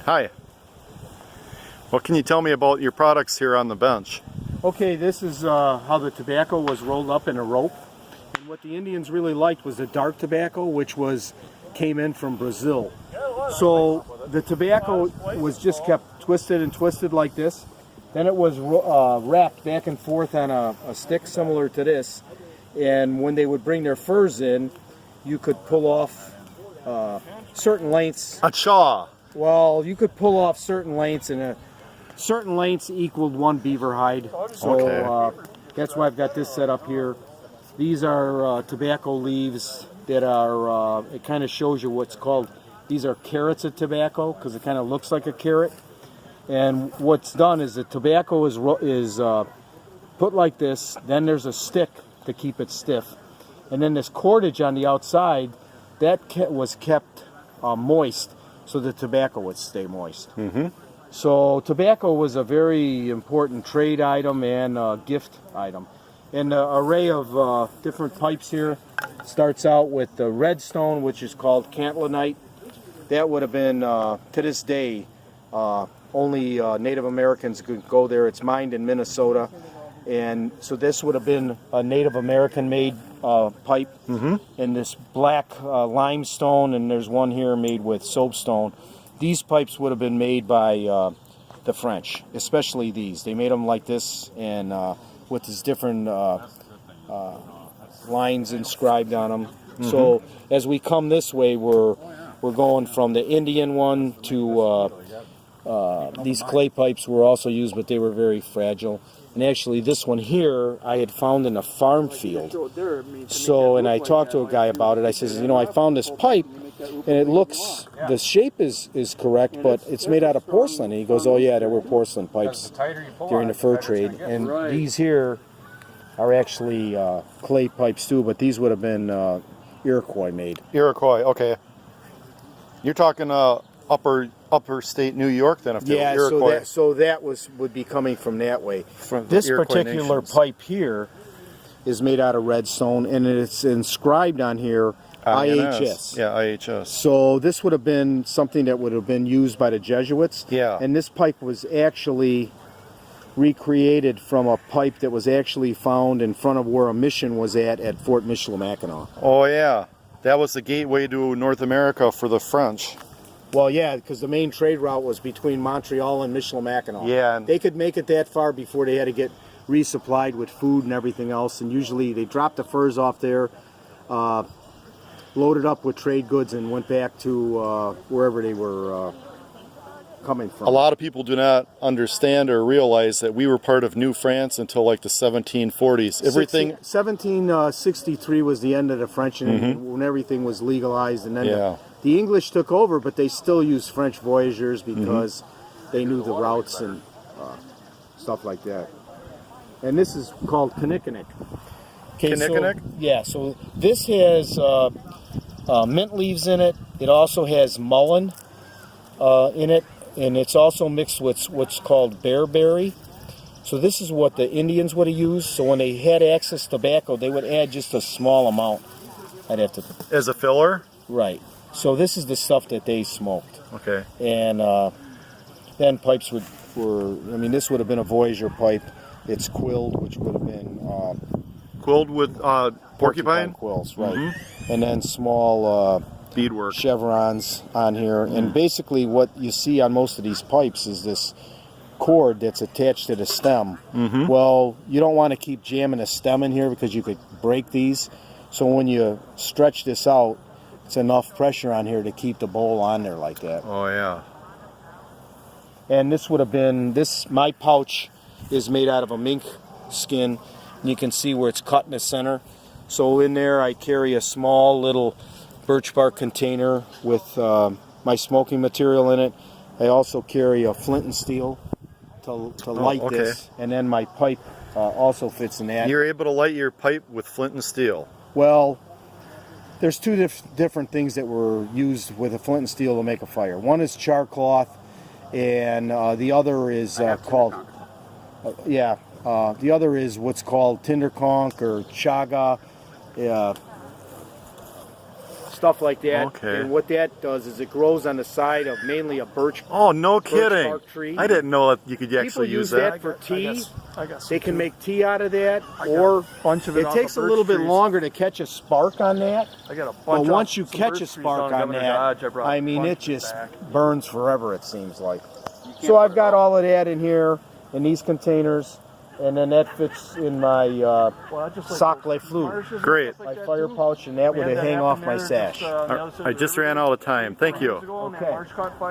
Hi. What can you tell me about your products here on the bench? Okay, this is how the tobacco was rolled up in a rope. And what the Indians really liked was the dark tobacco, which came in from Brazil. So the tobacco was just kept twisted and twisted like this. Then it was wrapped back and forth on a stick similar to this. And when they would bring their furs in, you could pull off certain lengths. Acha! Well, you could pull off certain lengths, and certain lengths equaled one beaver hide. So Okay. That's why I've got this set up here. These are tobacco leaves that are, it kind of shows you what's called, these are carrots of tobacco because it kind of looks like a carrot. And what's done is the tobacco is put like this, then there's a stick to keep it stiff. And then this cordage on the outside, that was kept moist so the tobacco would stay moist. Mm-hmm. So tobacco was a very important trade item and gift item. And the array of different pipes here starts out with the redstone, which is called cantlinite. That would have been, to this day, only Native Americans could go there. It's mined in Minnesota. And so this would have been a Native American made pipe. Mm-hmm. And this black limestone, and there's one here made with soapstone. These pipes would have been made by the French, especially these. They made them like this and with these different lines inscribed on them. Mm-hmm. So as we come this way, we're going from the Indian one to these clay pipes were also used, but they were very fragile. And actually this one here I had found in a farm field. So, and I talked to a guy about it. I says, you know, I found this pipe and it looks, the shape is correct, but it's made out of porcelain. And he goes, oh yeah, there were porcelain pipes during the fur trade. And these here are actually clay pipes too, but these would have been Iroquois made. Iroquois, okay. You're talking upper state New York then, if they were Iroquois. So that would be coming from that way. From this Iroquois particular nations. pipe here is made out of redstone, and it's inscribed on here IHS. Yeah, IHS. So this would have been something that would have been used by the Jesuits. Yeah. And this pipe was actually recreated from a pipe that was actually found in front of where a mission was at Fort Michilimackinac. Oh yeah, that was the gateway to North America for the French. Well, yeah, because the main trade route was between Montreal and Michilimackinac. Yeah. They could make it that far before they had to get resupplied with food and everything else. And usually they dropped the furs off there, loaded up with trade goods, and went back to wherever they were coming from. A lot of people do not understand or realize that we were part of New France until like the 1740s. Everything. 1763 was the end of the French, and Mm-hmm. when everything was legalized, and then Yeah. the English took over, but they still used French voyageurs because they knew the routes and stuff like that. And this is called Kinnickinnick. Kinnickinnick? So this has mint leaves in it. It also has mullein in it, and it's also mixed with what's called bearberry. So this is what the Indians would have used. So when they had access to tobacco, they would add just a small amount. I'd have to. As a filler? Right. So this is the stuff that they smoked. Okay. And then pipes were, I mean, this would have been a Voyager pipe. It's quilled, which would have been Quilled with porcupine? quills, right. And then small Beadwork. chevrons on here. And basically what you see on most of these pipes is this cord that's attached to the stem. Well, you don't want to keep jamming a stem in here because you could break these. So when you stretch this out, it's enough pressure on here to keep the bowl on there like that. Oh yeah. And this would have been, my pouch is made out of a mink skin. And you can see where it's cut in the center. So in there I carry a small little birch bark container with my smoking material in it. I also carry a flint and steel to light this. And then my pipe also fits in that. You're able to light your pipe with flint and steel. Well, there's two different things that were used with a flint and steel to make a fire. One is char cloth, and the other is called, the other is what's called tinder conch or chaga. stuff like that. Okay. And what that does is it grows on the side of mainly a birch. Oh, no kidding! bark tree. I didn't know that you could People actually use use that. for tea. I got They some can too. make tea out of that, I got or a bunch of it it off takes of a little birch bit trees. longer to catch a spark on that. I got a bunch. But once you some catch birch a trees spark down on Governor that, Dodge. I brought I a mean, bunch it of just back. burns forever, it seems like. So I've got all of that in here, in these containers, and then that fits in my Well, I just like sac those le flou, marshes and Great. stuff like my that, fire too. pouch, and that We would had that hang happen off my there sash. just, on the other side I of the just river ran out of time. Thank you. years ago, and that Okay. marsh caught fire.